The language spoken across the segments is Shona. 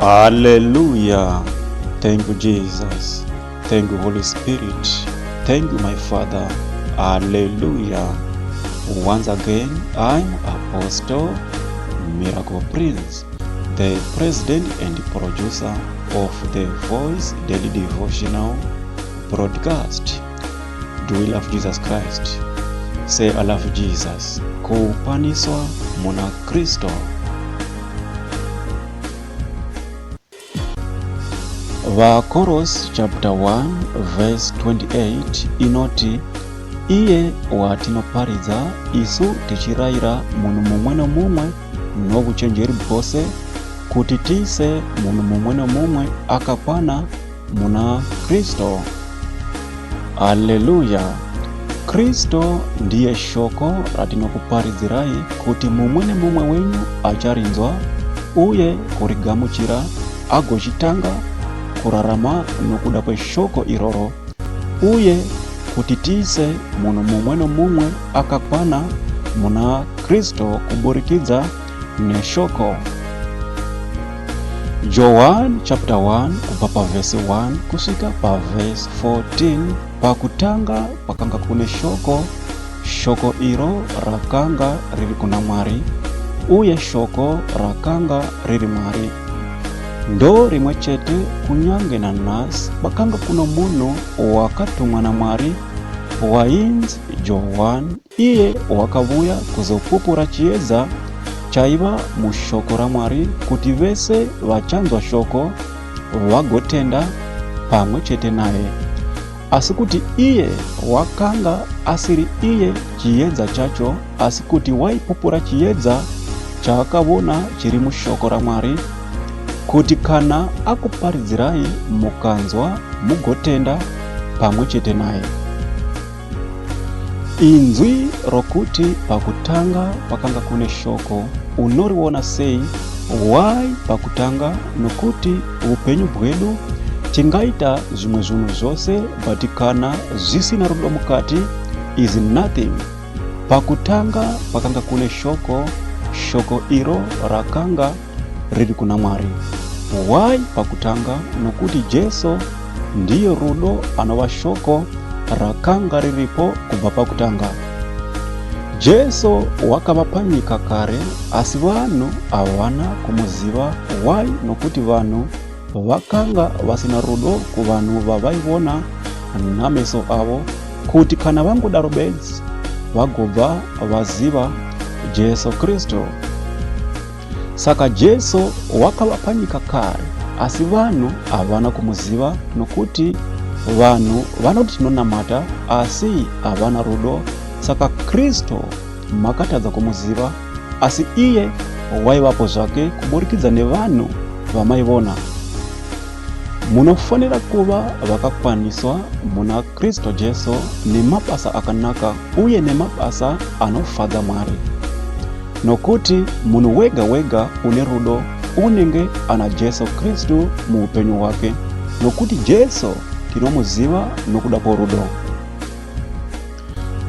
Hallelujah. Thank you, Jesus. Thank you, Holy Spirit. Thank you, my Father. Hallelujah. Once again, I'm Apostle Miracle Prince, the president and producer of the Voice Daily Devotional broadcast. Do we love Jesus Christ? Say, I love Jesus. Kukwaniswa, munaChristu. Koros chapter 1 verse 28 inoti iye watinopariza isu tichirayira munhu mumwe nomumwe nobuchenjeri bwose kuti tise munhu mumwe nomumwe akakwana muna Kristo. Haleluya. Kristo ndiye shoko ratinokuparizirai kuti mumwe nemumwe wenyu acharinzwa uye kurigamuchira agochitanga kurarama nokuda kweshoko iroro uye kuti tise munhu mumwe nomumwe akakwana muna Kristo kuburikidza neshoko. John chapter 1 kubva pa verse 1 kusvika pa verse 14. Pakutanga pakanga kune shoko iro rakanga riri kuna Mwari uye shoko rakanga riri Mwari. Ndo rimwe chete kunyange na nasi pakanga kuna munhu wakatumwa na Mwari wainzi John. Iye wakavuya kuzopupura chiedza chaiva mushoko ra Mwari kuti vese vachanzwa shoko vagotenda pamwe chete naye. Asi kuti iye wakanga asiri iye chiedza chacho, asi kuti waipupura chiedza chaakavona chiri mushoko ra Mwari, kuti kana akuparidzirai mukanzwa mugotenda pamwe chete naye. Inzwi rokuti pakutanga pakanga kune shoko unoriona sei? Why pakutanga? Nokuti upenyu bwedu tingaita zvimwe zvinhu zvose but kana zvisina rudo mukati is nothing. Pakutanga pakanga kune shoko iro rakanga riri kuna Mwari. Why pakutanga? Nokuti Jesu ndiyo rudo anova shoko rakanga riripo kubva pakutanga. Jesu wakava panyika kare asi vanhu havana kumuziva. Why? Nokuti vanhu vakanga vasina rudo kuvanhu vavaivona nameso avo, kuti kana vangodaro bedzi vagobva vaziva Jesu Kristu. Saka Jesu wakava panyika kare asi vanhu havana kumuziva, nokuti vanhu vanoti tinonamata asi havana rudo. Saka Kristu makatadza kumuziva, asi iye waivapo zvake kuburikidza nevanhu vamaivona. Munofanira kuva vakakwaniswa muna Kristu Jesu nemabasa akanaka uye nemabasa anofadza Mwari. Nokuti munhu wega wega une rudo unenge ana Jesu Kristu muupenyu wake, nokuti Jesu tinomuziva nokuda kworudo.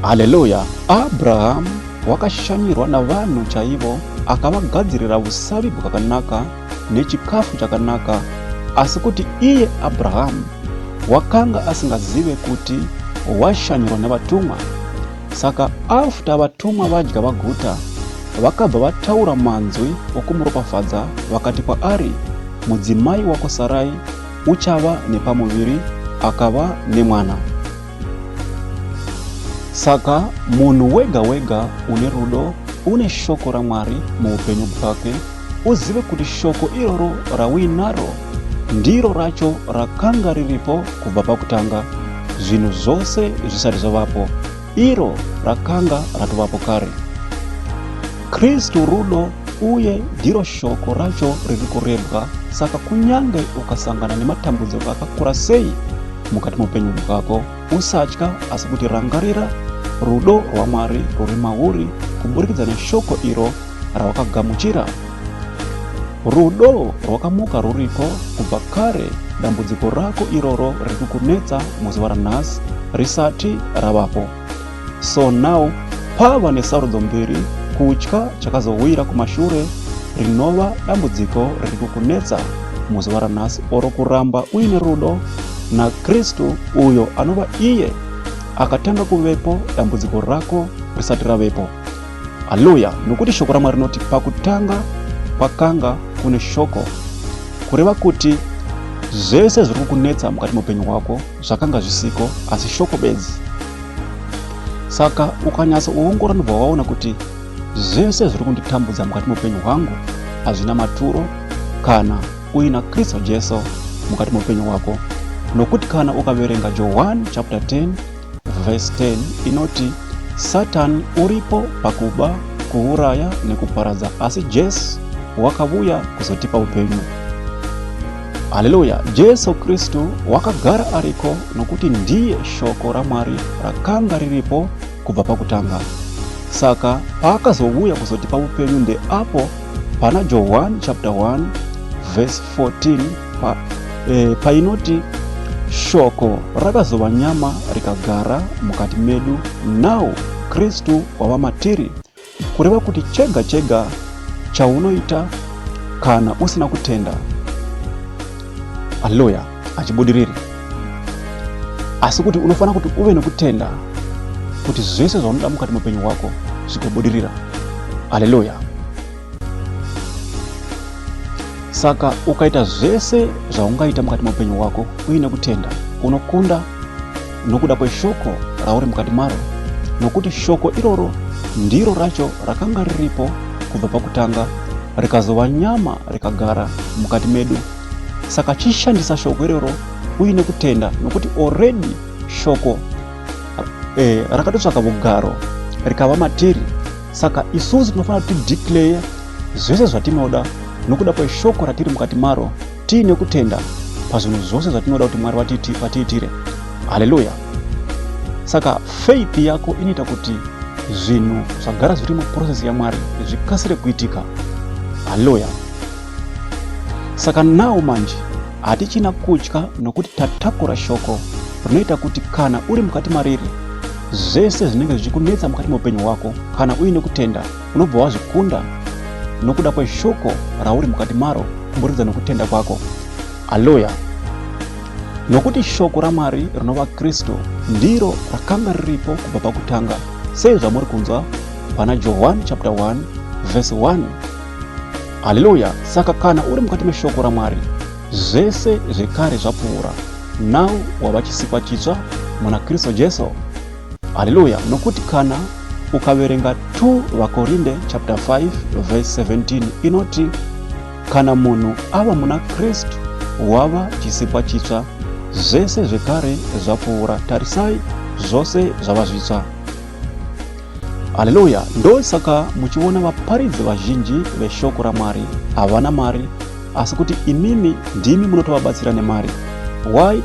Haleluya. Abraham wakashanyirwa navanhu chaivo, akavagadzirira usavi bwakanaka nechikafu chakanaka, asi kuti iye Abraham wakanga asingazive kuti washanyirwa navatumwa. Saka after vatumwa vadya vaguta, vakabva vataura manzwi okumuropafadza, vakati kwaari, mudzimai wako Sarai uchava nepamuviri akava nemwana. Saka munhu wega wega une rudo, une shoko ra Mwari muupenyu bwake, uzive kuti shoko iroro rawinaro ndiro racho rakanga riripo kubva pakutanga, zvinhu zvose zvisati zvavapo, iro rakanga ratovapo kare. Kristu rudo uye ndiro shoko racho riri kurebwa. Saka kunyange ukasangana nematambudziko akakura sei mukati muupenyu bwako, usatya, asi kuti rangarira rudo rwaMwari ruri mauri kuburikidza neshoko iro rawakagamuchira. Rudo rwakamuka ruripo kubva kare. Dambudziko rako iroro riri kukunetsa muzuva ranhasi risati ravapo. So now pava nesarudzo mbiri, kutya chakazowira kumashure rinova dambudziko riri kukunetsa muzivara nasi oro kuramba uine rudo na Kristu uyo anova iye akatanga kuvepo dambudziko rako risati ravepo. Haleluya. Nokuti shoko ra Mwari rinoti pakutanga pakanga kune shoko, kureva kuti zvese zviri kukunetsa mukati muupenyu hwako zvakanga zvisiko asi shoko bedzi. Saka ukanyatsa uongora ndobva waona kuti zvese zviri kunditambudza mukati muupenyu hwangu hazvina maturo kana uina Kristu Jesu mukati muupenyu hwako. Nokuti kana ukaverenga John chapter 10 verse 10 inoti Satan uripo pakuba, kuuraya nekuparadza, asi Jesu wakauya kuzotipa upenyu. Haleluya. Jesu Kristu wakagara ariko nokuti ndiye shoko ra Mwari rakanga riripo kubva pakutanga. Saka paakazouya kuzotipa upenyu nde apo pana John chapter 1 verse 14 painoti shoko rakazova nyama rikagara mukati medu, nawo Kristu wava matiri, kureva kuti chega chega chaunoita kana usina kutenda, haleluya, hachibudiriri. Asi kuti unofana kuti uve nekutenda kuti zvese zvaunoda mukati muupenyu hwako zvigobudirira. Haleluya. Saka ukaita zvese zvaungaita mukati muupenyu hwako uine kutenda, unokunda nokuda kweshoko rauri mukati maro, nokuti shoko iroro ndiro racho rakanga riripo kubva pakutanga rikazova nyama rikagara mukati medu. Saka chishandisa shoko iroro uine kutenda, nokuti already shoko rakatotsvaka bugaro rikava matiri. Saka isusu tinofana kuti declare zvese zvatinoda nokuda kweshoko ratiri mukati maro, tiine kutenda pazvinhu zvose zvatinoda kuti Mwari vatiitire. Haleluya. Saka faith yako inoita kuti zvinhu zvagara zviri muprocess yaMwari zvikasire kuitika. Haleluya. Saka nawo manje hatichina kutya nokuti tatakura shoko rinoita kuti kana uri mukati mariri zvese zvinenge zvichikunetsa mukati muupenyu hwako, kana uine kutenda unobva wazvikunda nokuda kweshoko rauri mukati maro kuburikidza nokutenda kwako. Haleluya. Nokuti shoko raMwari rinova Kristu ndiro rakanga riripo kubva pakutanga, sei zvamuri kunzwa pana John chapter 1 verse 1. Haleluya. Saka kana uri mukati meshoko raMwari zvese zvekare zvapfuura, nawo wava chisikwa chitsva muna Kristu Jesu. Haleluya. Nokuti kana ukaverenga 2 vaKorinde chapter 5 verse 17 inoti kana munhu ava muna Kristu wava chisikwa chitsva, zvese zvekare zvapfuura, tarisai zvose zvava zvitsva. Haleluya. Ndo saka muchiona vaparidzi vazhinji veshoko raMwari havana mari, asi kuti imimi ndimi munotovabatsira nemari. Why?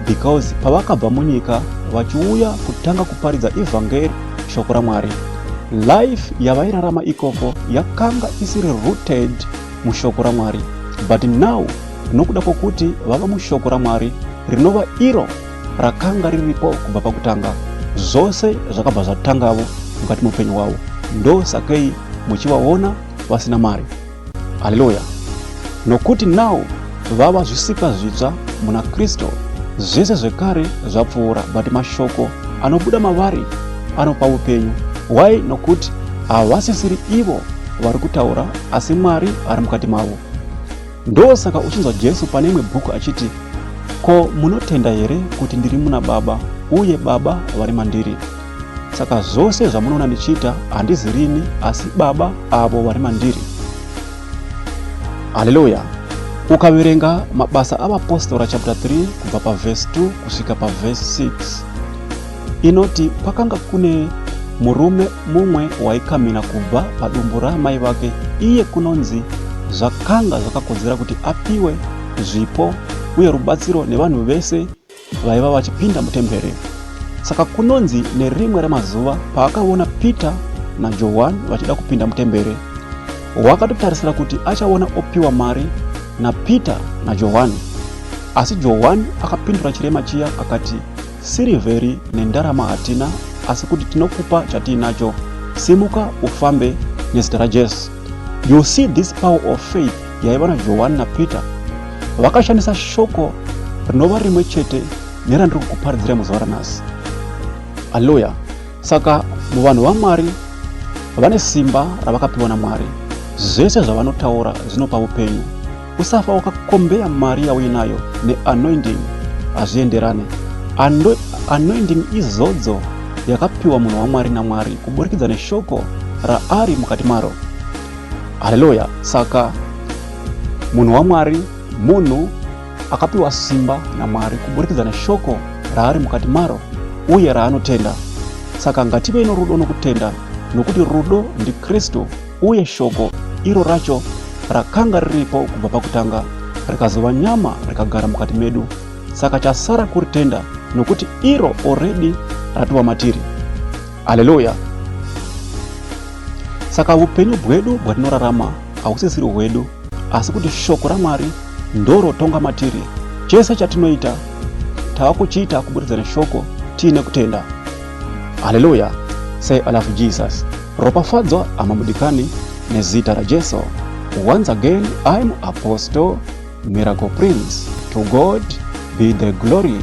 Because pavakabva munyika vachiuya kutanga kuparidza evhangeri shoko raMwari, life yavairarama ikoko yakanga isiri rooted mushoko raMwari, but now nokuda kwokuti vava mushoko raMwari rinova iro rakanga riripo kubva pakutanga, zvose zvakabva zvatangavo mukati muupenyu hwavo. Ndo sakei muchivaona vasina mari. Haleluya. Nokuti now vava zvisikwa zvitsva muna Kristu, zvese zvekare zvapfuura, but mashoko anobuda mavari anopa upenyu. Why? Nokuti havasisiri ivo vari kutaura, asi Mwari ari mukati mavo. Ndo saka uchinzwa Jesu pane imwe bhuku achiti, ko munotenda here kuti ndiri muna Baba uye Baba vari mandiri? Saka zvose zvamunoona ndichiita handizi rini, asi Baba avo vari mandiri. Haleluya. Ukaverenga mabasa avapostora chapter 3 kubva paverse 2 kusvika paverse 6 inoti pakanga kune murume mumwe waikamhina kubva padumbu ramai vake, iye kunonzi zvakanga zvakakodzera kuti apiwe zvipo uye rubatsiro nevanhu vese vaiva vachipinda mutemberi. Saka kunonzi nerimwe ramazuva paakaona Peter na John vachida kupinda mutemberi, wakatotarisira kuti achaona opiwa mari na Peter na John. Asi John akapindura chirema chiya akati, sirivheri nendarama hatina, asi kuti tinokupa chatiinacho, simuka ufambe nezita raJesu. You see this power of faith yaiva na John na Peter. vakashandisa shoko rinova rimwe chete nerandiri kukuparidzira muzuva ranhasi. Haleluya. Saka muvanhu vaMwari vane simba ravakapiwa naMwari. Zvese zvavanotaura zvinopa upenyu. Usafa wakakombeya mari yauinayo neanointing hazvienderane. Anointing izodzo yakapiwa munhu waMwari naMwari kuburikidza neshoko raari mukati maro. Haleluya. Saka munhu waMwari munhu akapiwa simba naMwari kuburikidza neshoko raari mukati maro uye raanotenda. Saka ngative norudo nokutenda, nokuti rudo ndiKristu uye shoko iro racho rakanga riripo kubva pakutanga rikazova nyama rikagara mukati medu. Saka chasara kuritenda nokuti iro already ratiwa matiri. Haleluya. Saka upenyu hwedu hwatinorarama hausisiri hwedu, asi kuti shoko raMwari ndorotonga matiri. Chese chatinoita tavakuchiita kubudikidza neshoko tiine kutenda. Haleluya. Say I love Jesus. Ropafadzwa amamudikani nezita ra Jesu. Once again, I'm Apostle Miracle Prince. To God be the glory.